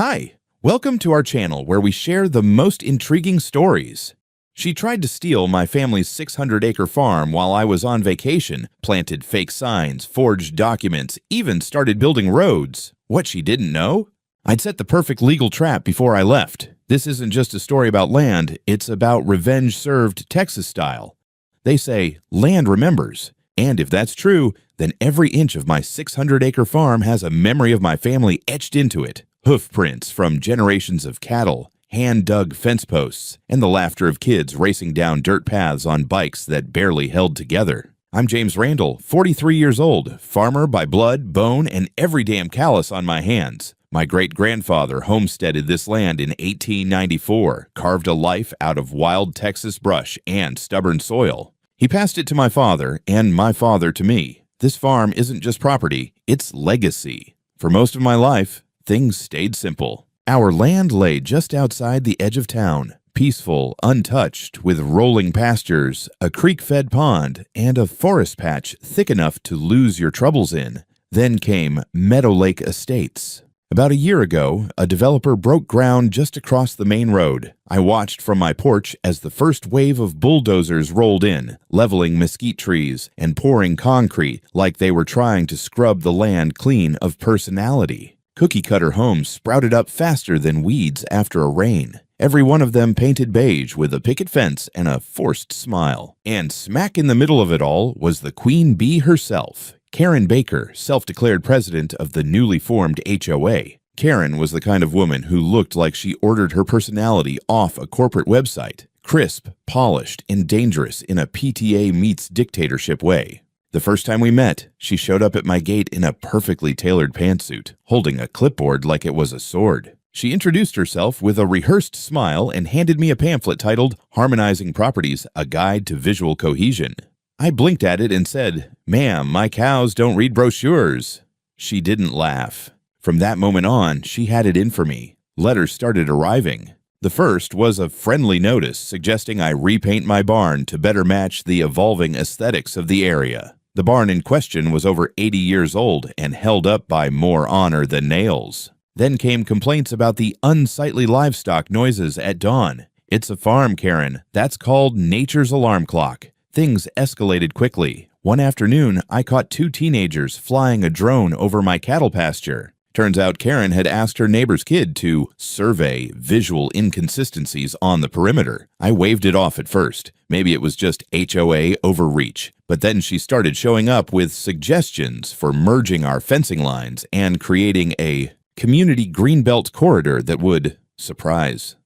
Hi, welcome to our channel where we share the most intriguing stories. She tried to steal my family's 600-acre farm while I was on vacation, planted fake signs, forged documents, even started building roads. What she didn't know? I'd set the perfect legal trap before I left. This isn't just a story about land, it's about revenge served Texas style. They say, land remembers. And if that's true, then every inch of my 600-acre farm has a memory of my family etched into it. Hoof prints from generations of cattle, hand-dug fence posts, and the laughter of kids racing down dirt paths on bikes that barely held together. I'm James Randall, 43 years old, farmer by blood, bone, and every damn callus on my hands. My great-grandfather homesteaded this land in 1894, carved a life out of wild Texas brush and stubborn soil. He passed it to my father, and my father to me. This farm isn't just property, it's legacy. For most of my life, things stayed simple. Our land lay just outside the edge of town, peaceful, untouched, with rolling pastures, a creek-fed pond, and a forest patch thick enough to lose your troubles in. Then came Meadow Lake Estates. About a year ago, a developer broke ground just across the main road. I watched from my porch as the first wave of bulldozers rolled in, leveling mesquite trees and pouring concrete like they were trying to scrub the land clean of personality. Cookie-cutter homes sprouted up faster than weeds after a rain. Every one of them painted beige with a picket fence and a forced smile. And smack in the middle of it all was the queen bee herself, Karen Baker, self-declared president of the newly formed HOA. Karen was the kind of woman who looked like she ordered her personality off a corporate website. Crisp, polished, and dangerous in a PTA meets dictatorship way. The first time we met, she showed up at my gate in a perfectly tailored pantsuit, holding a clipboard like it was a sword. She introduced herself with a rehearsed smile and handed me a pamphlet titled Harmonizing Properties, A Guide to Visual Cohesion. I blinked at it and said, "Ma'am, my cows don't read brochures." She didn't laugh. From that moment on, she had it in for me. Letters started arriving. The first was a friendly notice suggesting I repaint my barn to better match the evolving aesthetics of the area. The barn in question was over 80 years old and held up by more honor than nails. Then came complaints about the unsightly livestock noises at dawn. "It's a farm, Karen. That's called nature's alarm clock." Things escalated quickly. One afternoon, I caught two teenagers flying a drone over my cattle pasture. Turns out Karen had asked her neighbor's kid to survey visual inconsistencies on the perimeter. I waved it off at first. Maybe it was just HOA overreach. But then she started showing up with suggestions for merging our fencing lines and creating a community greenbelt corridor that would, surprise,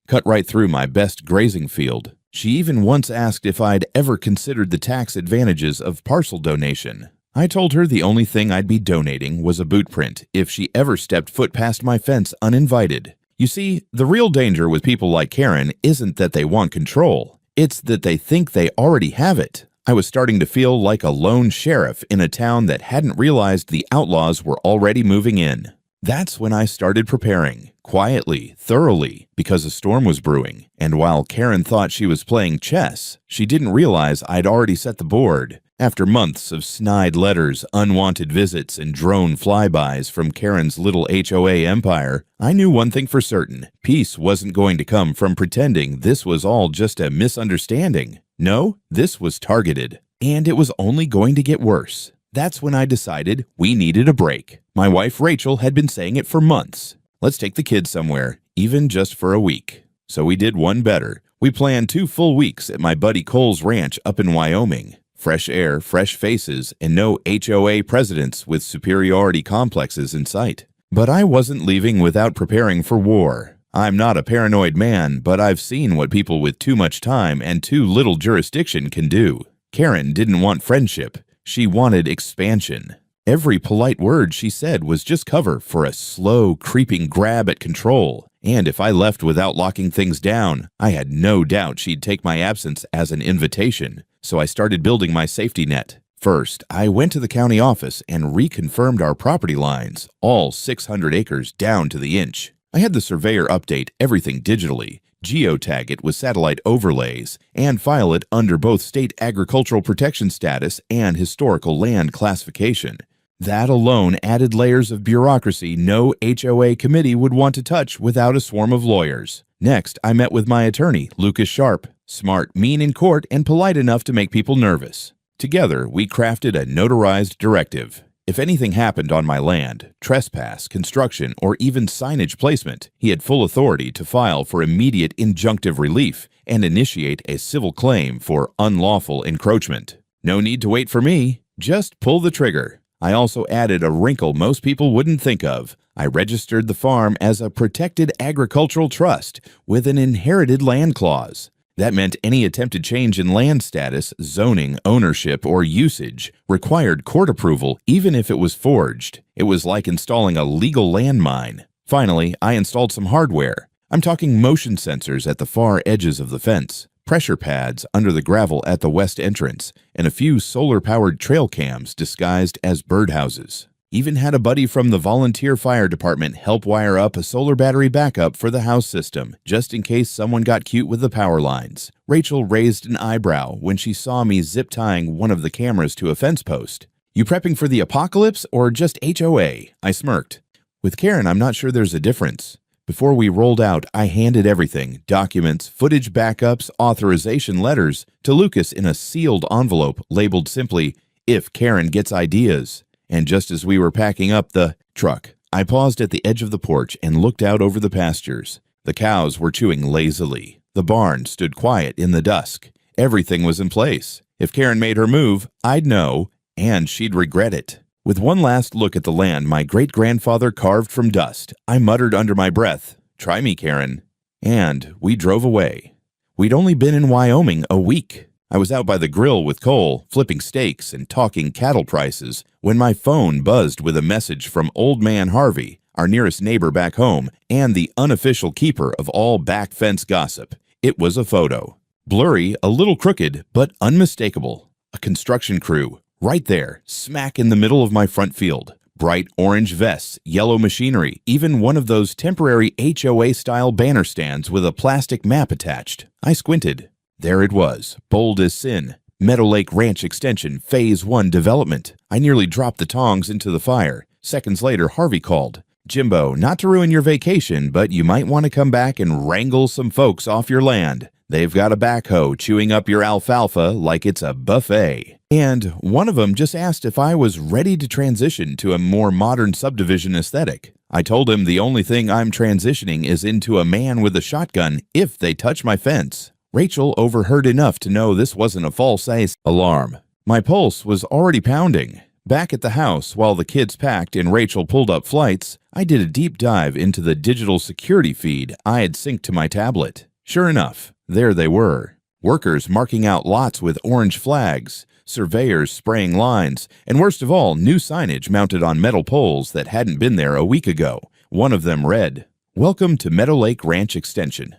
cut right through my best grazing field. She even once asked if I'd ever considered the tax advantages of parcel donation. I told her the only thing I'd be donating was a boot print if she ever stepped foot past my fence uninvited. You see, the real danger with people like Karen isn't that they want control. It's that they think they already have it. I was starting to feel like a lone sheriff in a town that hadn't realized the outlaws were already moving in. That's when I started preparing, quietly, thoroughly, because a storm was brewing. And while Karen thought she was playing chess, she didn't realize I'd already set the board. After months of snide letters, unwanted visits, and drone flybys from Karen's little HOA empire, I knew one thing for certain. Peace wasn't going to come from pretending this was all just a misunderstanding. No, this was targeted. And it was only going to get worse. That's when I decided we needed a break. My wife Rachel had been saying it for months. Let's take the kids somewhere, even just for a week. So we did one better. We planned 2 full weeks at my buddy Cole's ranch up in Wyoming. Fresh air, fresh faces, and no HOA presidents with superiority complexes in sight. But I wasn't leaving without preparing for war. I'm not a paranoid man, but I've seen what people with too much time and too little jurisdiction can do. Karen didn't want friendship. She wanted expansion. Every polite word she said was just cover for a slow, creeping grab at control. And if I left without locking things down, I had no doubt she'd take my absence as an invitation. So I started building my safety net. First, I went to the county office and reconfirmed our property lines, all 600 acres down to the inch. I had the surveyor update everything digitally, geotag it with satellite overlays, and file it under both state agricultural protection status and historical land classification. That alone added layers of bureaucracy no HOA committee would want to touch without a swarm of lawyers. Next, I met with my attorney, Lucas Sharp, smart, mean in court, and polite enough to make people nervous. Together, we crafted a notarized directive. If anything happened on my land, trespass, construction, or even signage placement, he had full authority to file for immediate injunctive relief and initiate a civil claim for unlawful encroachment. No need to wait for me, just pull the trigger. I also added a wrinkle most people wouldn't think of. I registered the farm as a protected agricultural trust with an inherited land clause. That meant any attempted change in land status, zoning, ownership, or usage required court approval even if it was forged. It was like installing a legal landmine. Finally, I installed some hardware. I'm talking motion sensors at the far edges of the fence, pressure pads under the gravel at the west entrance, and a few solar-powered trail cams disguised as birdhouses. Even had a buddy from the volunteer fire department help wire up a solar battery backup for the house system, just in case someone got cute with the power lines. Rachel raised an eyebrow when she saw me zip-tying one of the cameras to a fence post. "You prepping for the apocalypse or just HOA?" I smirked. With Karen, I'm not sure there's a difference. Before we rolled out, I handed everything, documents, footage backups, authorization letters, to Lucas in a sealed envelope labeled simply, "If Karen gets ideas." And just as we were packing up the truck, I paused at the edge of the porch and looked out over the pastures. The cows were chewing lazily. The barn stood quiet in the dusk. Everything was in place. If Karen made her move, I'd know, and she'd regret it. With one last look at the land my great-grandfather carved from dust, I muttered under my breath, "Try me, Karen." And we drove away. We'd only been in Wyoming a week. I was out by the grill with Cole, flipping steaks and talking cattle prices, when my phone buzzed with a message from Old Man Harvey, our nearest neighbor back home, and the unofficial keeper of all back fence gossip. It was a photo. Blurry, a little crooked, but unmistakable. A construction crew, right there, smack in the middle of my front field. Bright orange vests, yellow machinery, even one of those temporary HOA-style banner stands with a plastic map attached. I squinted. There it was, bold as sin. Meadow Lake Ranch Extension, Phase 1 development. I nearly dropped the tongs into the fire. Seconds later, Harvey called. "Jimbo, not to ruin your vacation, but you might want to come back and wrangle some folks off your land. They've got a backhoe chewing up your alfalfa like it's a buffet." And one of them just asked if I was ready to transition to a more modern subdivision aesthetic. I told him the only thing I'm transitioning is into a man with a shotgun if they touch my fence. Rachel overheard enough to know this wasn't a false alarm. My pulse was already pounding. Back at the house, while the kids packed and Rachel pulled up flights, I did a deep dive into the digital security feed I had synced to my tablet. Sure enough, there they were. Workers marking out lots with orange flags, surveyors spraying lines, and worst of all, new signage mounted on metal poles that hadn't been there a week ago. One of them read, "Welcome to Meadow Lake Ranch Extension.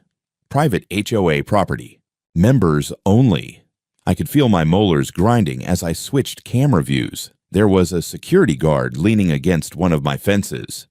Private HOA property. Members only." I could feel my molars grinding as I switched camera views. There was a security guard leaning against one of my fences,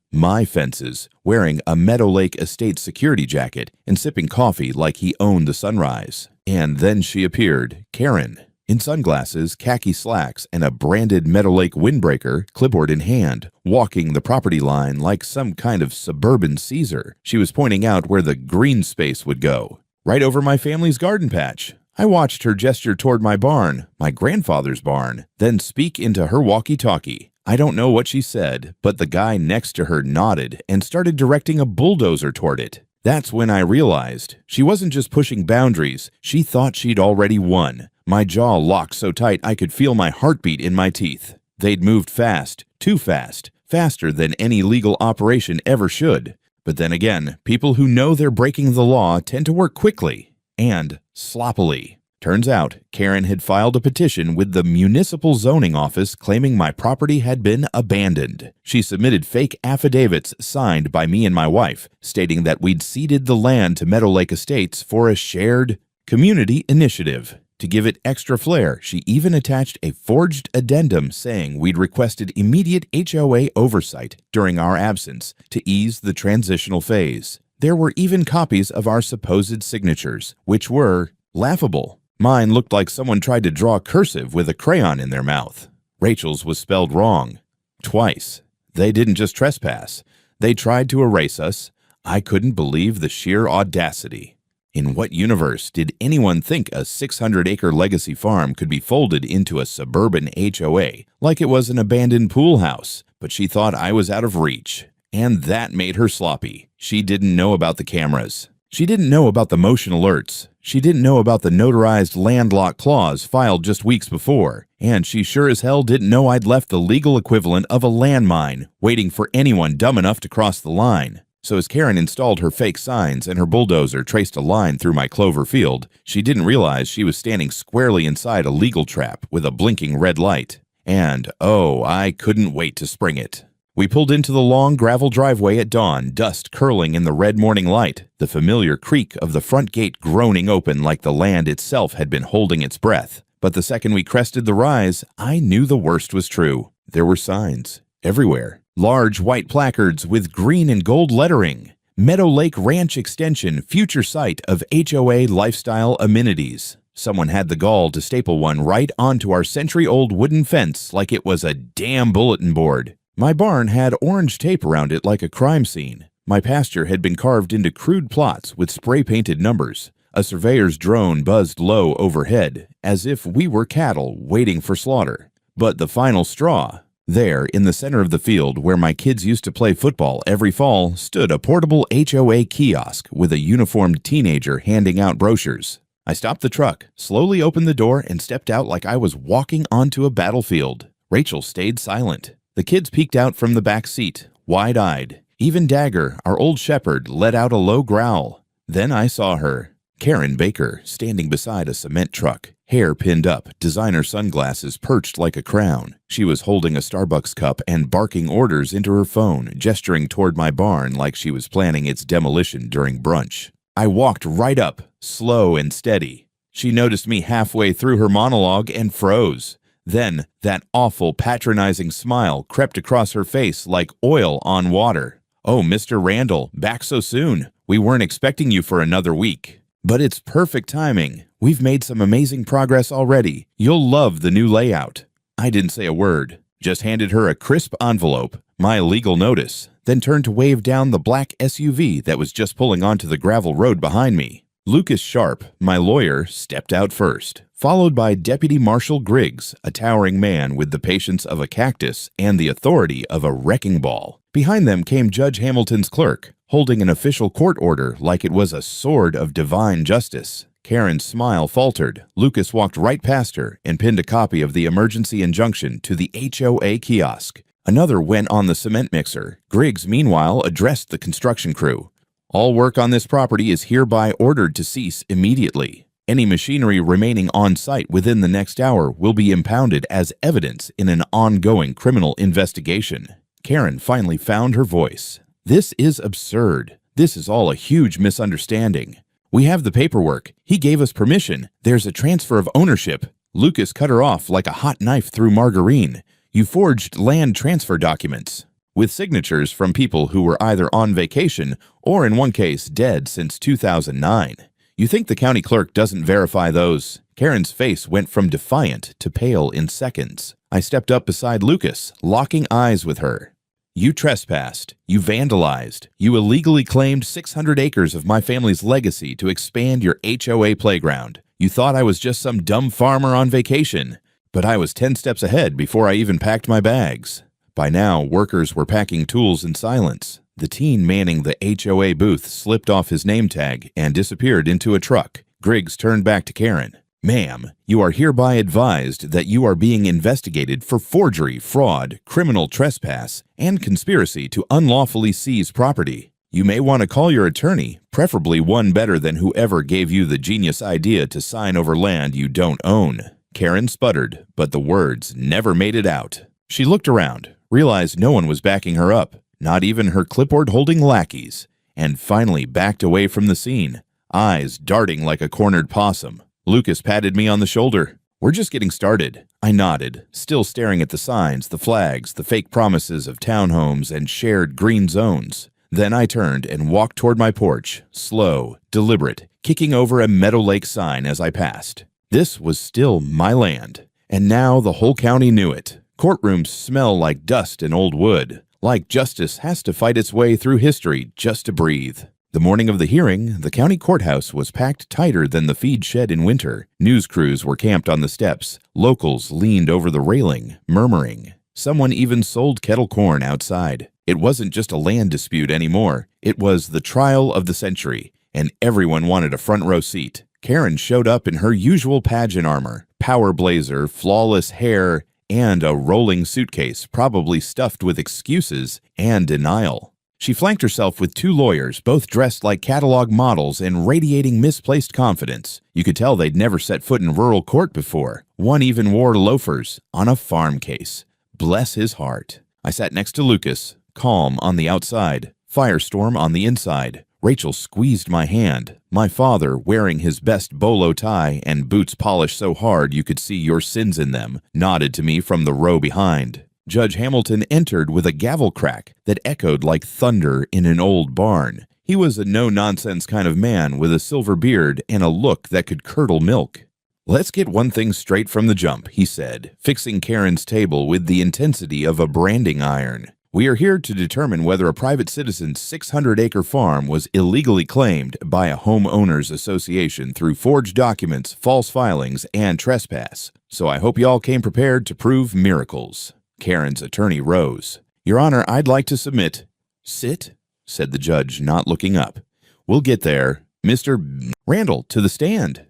wearing a Meadow Lake Estate security jacket and sipping coffee like he owned the sunrise. And then she appeared, Karen, in sunglasses, khaki slacks, and a branded Meadow Lake windbreaker, clipboard in hand, walking the property line like some kind of suburban Caesar. She was pointing out where the green space would go, right over my family's garden patch. I watched her gesture toward my barn, my grandfather's barn, then speak into her walkie-talkie. I don't know what she said, but the guy next to her nodded and started directing a bulldozer toward it. That's when I realized she wasn't just pushing boundaries, she thought she'd already won. My jaw locked so tight I could feel my heartbeat in my teeth. They'd moved fast, too fast, faster than any legal operation ever should. But then again, people who know they're breaking the law tend to work quickly and sloppily. Turns out, Karen had filed a petition with the municipal zoning office claiming my property had been abandoned. She submitted fake affidavits signed by me and my wife, stating that we'd ceded the land to Meadow Lake Estates for a shared community initiative. To give it extra flair, she even attached a forged addendum saying we'd requested immediate HOA oversight during our absence to ease the transitional phase. There were even copies of our supposed signatures, which were laughable. Mine looked like someone tried to draw cursive with a crayon in their mouth. Rachel's was spelled wrong. Twice. They didn't just trespass. They tried to erase us. I couldn't believe the sheer audacity. In what universe did anyone think a 600-acre legacy farm could be folded into a suburban HOA like it was an abandoned pool house? But she thought I was out of reach. And that made her sloppy. She didn't know about the cameras. She didn't know about the motion alerts. She didn't know about the notarized landlock clause filed just weeks before. And she sure as hell didn't know I'd left the legal equivalent of a landmine, waiting for anyone dumb enough to cross the line. So as Karen installed her fake signs and her bulldozer traced a line through my clover field, she didn't realize she was standing squarely inside a legal trap with a blinking red light. And, oh, I couldn't wait to spring it. We pulled into the long gravel driveway at dawn, dust curling in the red morning light, the familiar creak of the front gate groaning open like the land itself had been holding its breath. But the second we crested the rise, I knew the worst was true. There were signs everywhere. Large white placards with green and gold lettering. Meadow Lake Ranch Extension, future site of HOA lifestyle amenities. Someone had the gall to staple one right onto our century-old wooden fence like it was a damn bulletin board. My barn had orange tape around it like a crime scene. My pasture had been carved into crude plots with spray-painted numbers. A surveyor's drone buzzed low overhead, as if we were cattle waiting for slaughter. But the final straw, there in the center of the field where my kids used to play football every fall, stood a portable HOA kiosk with a uniformed teenager handing out brochures. I stopped the truck, slowly opened the door, and stepped out like I was walking onto a battlefield. Rachel stayed silent. The kids peeked out from the back seat, wide-eyed. Even Dagger, our old shepherd, let out a low growl. Then I saw her, Karen Baker, standing beside a cement truck, hair pinned up, designer sunglasses perched like a crown. She was holding a Starbucks cup and barking orders into her phone, gesturing toward my barn like she was planning its demolition during brunch. I walked right up, slow and steady. She noticed me halfway through her monologue and froze. Then, that awful patronizing smile crept across her face like oil on water. "Oh, Mr. Randall, back so soon. We weren't expecting you for another week. But it's perfect timing. We've made some amazing progress already. You'll love the new layout." I didn't say a word, just handed her a crisp envelope, my legal notice, then turned to wave down the black SUV that was just pulling onto the gravel road behind me. Lucas Sharp, my lawyer, stepped out first, followed by Deputy Marshal Griggs, a towering man with the patience of a cactus and the authority of a wrecking ball. Behind them came Judge Hamilton's clerk, holding an official court order like it was a sword of divine justice. Karen's smile faltered. Lucas walked right past her and pinned a copy of the emergency injunction to the HOA kiosk. Another went on the cement mixer. Griggs, meanwhile, addressed the construction crew. "All work on this property is hereby ordered to cease immediately. Any machinery remaining on site within the next hour will be impounded as evidence in an ongoing criminal investigation." Karen finally found her voice. "This is absurd. This is all a huge misunderstanding. We have the paperwork. He gave us permission. There's a transfer of ownership." Lucas cut her off like a hot knife through margarine. "You forged land transfer documents with signatures from people who were either on vacation or, in one case, dead since 2009. You think the county clerk doesn't verify those?" Karen's face went from defiant to pale in seconds. I stepped up beside Lucas, locking eyes with her. "You trespassed. You vandalized. You illegally claimed 600 acres of my family's legacy to expand your HOA playground. You thought I was just some dumb farmer on vacation. But I was 10 steps ahead before I even packed my bags." By now, workers were packing tools in silence. The teen manning the HOA booth slipped off his name tag and disappeared into a truck. Griggs turned back to Karen. "Ma'am, you are hereby advised that you are being investigated for forgery, fraud, criminal trespass, and conspiracy to unlawfully seize property. You may want to call your attorney, preferably one better than whoever gave you the genius idea to sign over land you don't own." Karen sputtered, but the words never made it out. She looked around, realized no one was backing her up, not even her clipboard-holding lackeys, and finally backed away from the scene, eyes darting like a cornered possum. Lucas patted me on the shoulder. "We're just getting started." I nodded, still staring at the signs, the flags, the fake promises of townhomes and shared green zones. Then I turned and walked toward my porch, slow, deliberate, kicking over a Meadow Lake sign as I passed. This was still my land, and now the whole county knew it. Courtrooms smell like dust and old wood, like justice has to fight its way through history just to breathe. The morning of the hearing, the county courthouse was packed tighter than the feed shed in winter. News crews were camped on the steps. Locals leaned over the railing, murmuring. Someone even sold kettle corn outside. It wasn't just a land dispute anymore. It was the trial of the century, and everyone wanted a front row seat. Karen showed up in her usual pageant armor, power blazer, flawless hair, and a rolling suitcase probably stuffed with excuses and denial. She flanked herself with two lawyers, both dressed like catalog models and radiating misplaced confidence. You could tell they'd never set foot in rural court before. One even wore loafers on a farm case. Bless his heart. I sat next to Lucas, calm on the outside, firestorm on the inside. Rachel squeezed my hand. My father, wearing his best bolo tie and boots polished so hard you could see your sins in them, nodded to me from the row behind. Judge Hamilton entered with a gavel crack that echoed like thunder in an old barn. He was a no-nonsense kind of man with a silver beard and a look that could curdle milk. "Let's get one thing straight from the jump," he said, fixing Karen's table with the intensity of a branding iron. "We are here to determine whether a private citizen's 600-acre farm was illegally claimed by a homeowners association through forged documents, false filings, and trespass. So I hope y'all came prepared to prove miracles." Karen's attorney rose. "Your Honor, I'd like to submit." "Sit," said the judge, not looking up. "We'll get there. Mr. Randall, to the stand."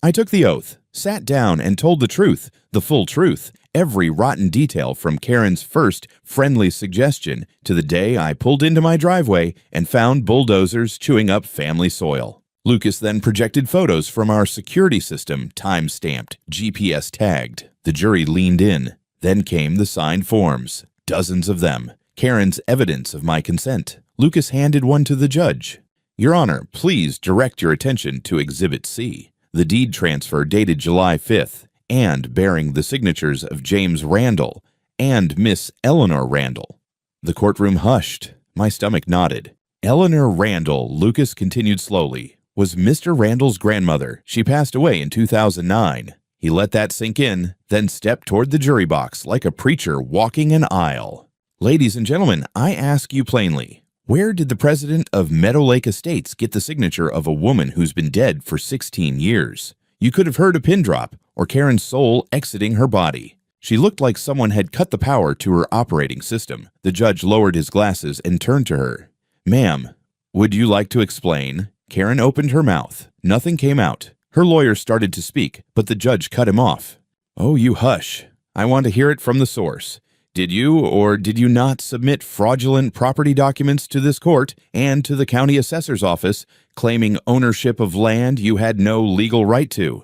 I took the oath, sat down, and told the truth, the full truth, every rotten detail from Karen's first friendly suggestion to the day I pulled into my driveway and found bulldozers chewing up family soil. Lucas then projected photos from our security system, time-stamped, GPS tagged. The jury leaned in. Then came the signed forms, dozens of them, Karen's evidence of my consent. Lucas handed one to the judge. "Your Honor, please direct your attention to Exhibit C, the deed transfer dated July 5th, and bearing the signatures of James Randall and Miss Eleanor Randall." The courtroom hushed. My stomach nodded. Eleanor Randall, Lucas continued slowly, was Mr. Randall's grandmother. She passed away in 2009. He let that sink in, then stepped toward the jury box like a preacher walking an aisle. "Ladies and gentlemen, I ask you plainly, where did the president of Meadow Lake Estates get the signature of a woman who's been dead for 16 years? You could have heard a pin drop or Karen's soul exiting her body. She looked like someone had cut the power to her operating system." The judge lowered his glasses and turned to her. "Ma'am, would you like to explain?" Karen opened her mouth. Nothing came out. Her lawyer started to speak, but the judge cut him off. "Oh, you hush. I want to hear it from the source. Did you or did you not submit fraudulent property documents to this court and to the county assessor's office claiming ownership of land you had no legal right to?"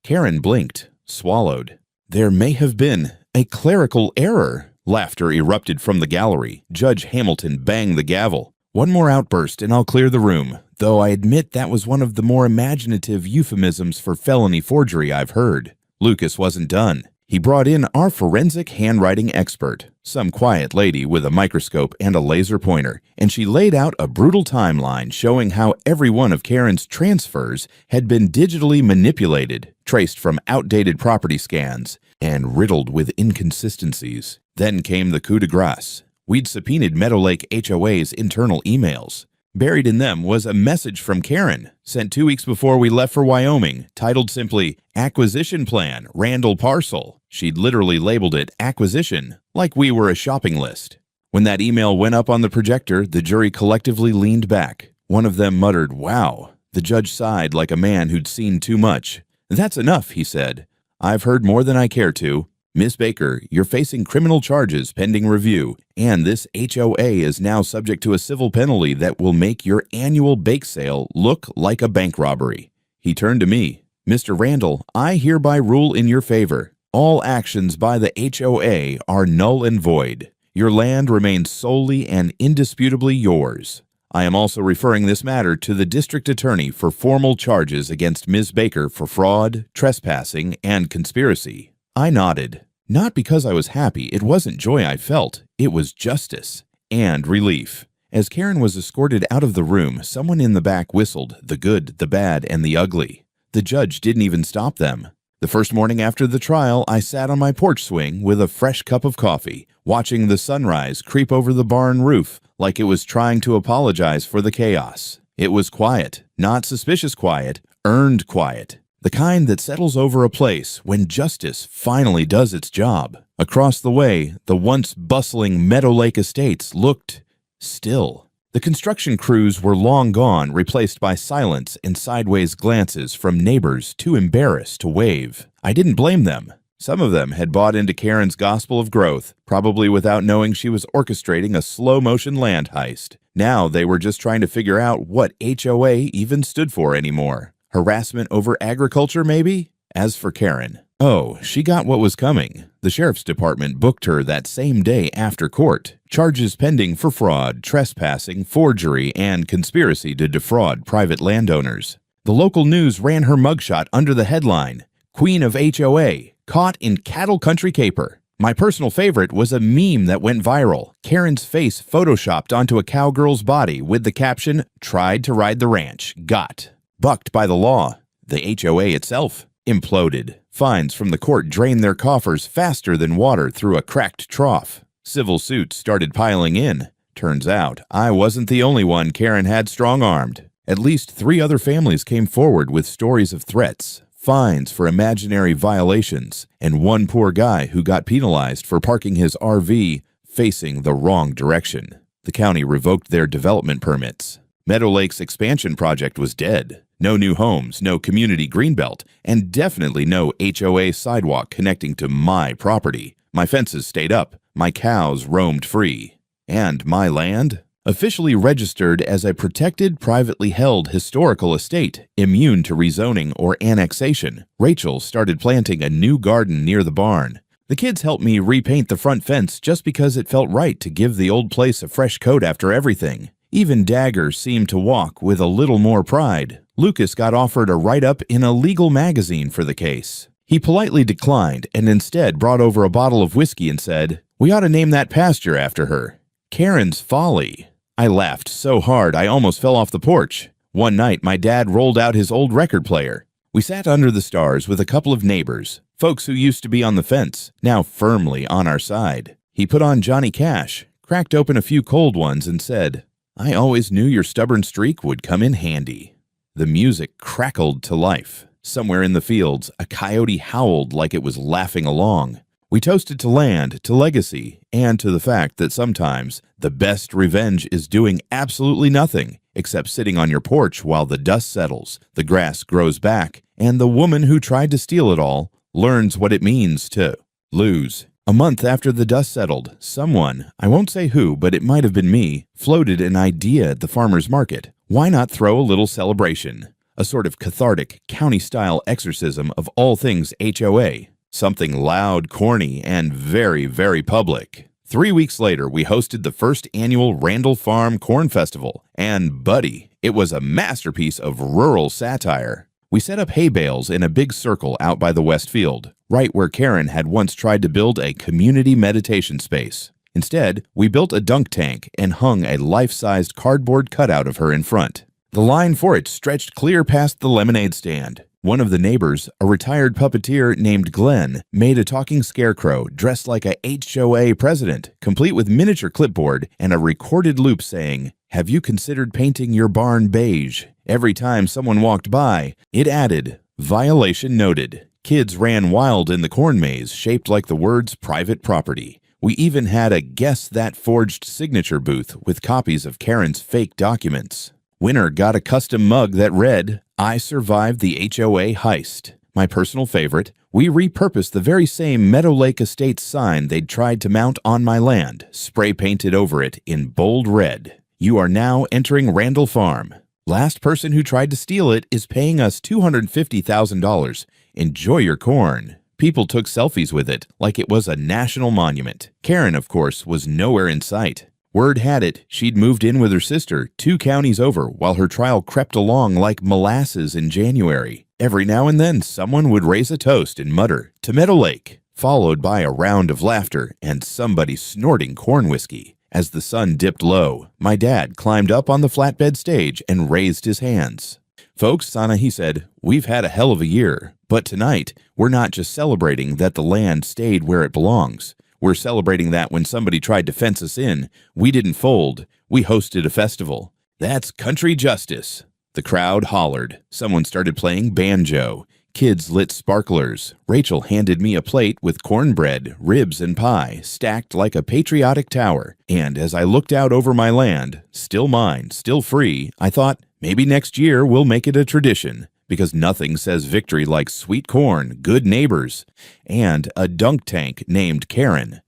Karen blinked, swallowed. "There may have been a clerical error." Laughter erupted from the gallery. Judge Hamilton banged the gavel. "One more outburst and I'll clear the room, though I admit that was one of the more imaginative euphemisms for felony forgery I've heard." Lucas wasn't done. He brought in our forensic handwriting expert, some quiet lady with a microscope and a laser pointer, and she laid out a brutal timeline showing how every one of Karen's transfers had been digitally manipulated, traced from outdated property scans, and riddled with inconsistencies. Then came the coup de grace. We'd subpoenaed Meadow Lake HOA's internal emails. Buried in them was a message from Karen, sent 2 weeks before we left for Wyoming, titled simply, "Acquisition Plan, Randall Parcel." She'd literally labeled it Acquisition, like we were a shopping list. When that email went up on the projector, the jury collectively leaned back. One of them muttered, "Wow." The judge sighed like a man who'd seen too much. "That's enough," he said. "I've heard more than I care to. Miss Baker, you're facing criminal charges pending review, and this HOA is now subject to a civil penalty that will make your annual bake sale look like a bank robbery." He turned to me. "Mr. Randall, I hereby rule in your favor. All actions by the HOA are null and void. Your land remains solely and indisputably yours. I am also referring this matter to the district attorney for formal charges against Ms. Baker for fraud, trespassing, and conspiracy." I nodded. Not because I was happy. It wasn't joy I felt. It was justice and relief. As Karen was escorted out of the room, someone in the back whistled, the good, the bad, and the ugly. The judge didn't even stop them. The first morning after the trial, I sat on my porch swing with a fresh cup of coffee, watching the sunrise creep over the barn roof like it was trying to apologize for the chaos. It was quiet, not suspicious quiet, earned quiet. The kind that settles over a place when justice finally does its job. Across the way, the once bustling Meadow Lake estates looked still. The construction crews were long gone, replaced by silence and sideways glances from neighbors too embarrassed to wave. I didn't blame them. Some of them had bought into Karen's gospel of growth, probably without knowing she was orchestrating a slow-motion land heist. Now they were just trying to figure out what HOA even stood for anymore. Harassment over agriculture, maybe? As for Karen, oh, she got what was coming. The sheriff's department booked her that same day after court. Charges pending for fraud, trespassing, forgery, and conspiracy to defraud private landowners. The local news ran her mugshot under the headline, Queen of HOA, caught in cattle country caper. My personal favorite was a meme that went viral. Karen's face photoshopped onto a cowgirl's body with the caption, tried to ride the ranch, got. Bucked by the law. The HOA itself imploded. Fines from the court drained their coffers faster than water through a cracked trough. Civil suits started piling in. Turns out, I wasn't the only one Karen had strong-armed. At least 3 other families came forward with stories of threats, fines for imaginary violations, and one poor guy who got penalized for parking his RV facing the wrong direction. The county revoked their development permits. Meadow Lake's expansion project was dead. No new homes, no community greenbelt, and definitely no HOA sidewalk connecting to my property. My fences stayed up, my cows roamed free. And my land? Officially registered as a protected, privately held historical estate, immune to rezoning or annexation, Rachel started planting a new garden near the barn. The kids helped me repaint the front fence just because it felt right to give the old place a fresh coat after everything. Even Dagger seemed to walk with a little more pride. Lucas got offered a write-up in a legal magazine for the case. He politely declined and instead brought over a bottle of whiskey and said, "We ought to name that pasture after her. Karen's Folly." I laughed so hard I almost fell off the porch. One night, my dad rolled out his old record player. We sat under the stars with a couple of neighbors, folks who used to be on the fence, now firmly on our side. He put on Johnny Cash, cracked open a few cold ones, and said, "I always knew your stubborn streak would come in handy." The music crackled to life. Somewhere in the fields, a coyote howled like it was laughing along. We toasted to land, to legacy, and to the fact that sometimes the best revenge is doing absolutely nothing except sitting on your porch while the dust settles, the grass grows back, and the woman who tried to steal it all learns what it means to lose. A month after the dust settled, someone, I won't say who, but it might have been me, floated an idea at the farmer's market. Why not throw a little celebration? A sort of cathartic, county-style exorcism of all things HOA. Something loud, corny, and very, very public. 3 weeks later, we hosted the first annual Randall Farm Corn Festival, and buddy, it was a masterpiece of rural satire. We set up hay bales in a big circle out by the west field, right where Karen had once tried to build a community meditation space. Instead, we built a dunk tank and hung a life-sized cardboard cutout of her in front. The line for it stretched clear past the lemonade stand. One of the neighbors, a retired puppeteer named Glenn, made a talking scarecrow dressed like a HOA president, complete with miniature clipboard and a recorded loop saying, "Have you considered painting your barn beige?" Every time someone walked by, it added, "Violation noted." Kids ran wild in the corn maze shaped like the words private property. We even had a Guess That Forged signature booth with copies of Karen's fake documents. Winner got a custom mug that read, "I survived the HOA heist." My personal favorite, we repurposed the very same Meadow Lake Estates sign they'd tried to mount on my land, spray painted over it in bold red. "You are now entering Randall Farm. Last person who tried to steal it is paying us $250,000. Enjoy your corn." People took selfies with it like it was a national monument. Karen, of course, was nowhere in sight. Word had it she'd moved in with her sister 2 counties over while her trial crept along like molasses in January. Every now and then, someone would raise a toast and mutter, "To Meadow Lake," followed by a round of laughter and somebody snorting corn whiskey. As the sun dipped low, my dad climbed up on the flatbed stage and raised his hands. Folks, Sanahi said, we've had a hell of a year, but tonight, we're not just celebrating that the land stayed where it belongs. We're celebrating that when somebody tried to fence us in, we didn't fold, we hosted a festival. That's country justice. The crowd hollered. Someone started playing banjo. Kids lit sparklers. Rachel handed me a plate with cornbread, ribs, and pie, stacked like a patriotic tower. And as I looked out over my land, still mine, still free, I thought, maybe next year we'll make it a tradition. Because nothing says victory like sweet corn, good neighbors, and a dunk tank named Karen.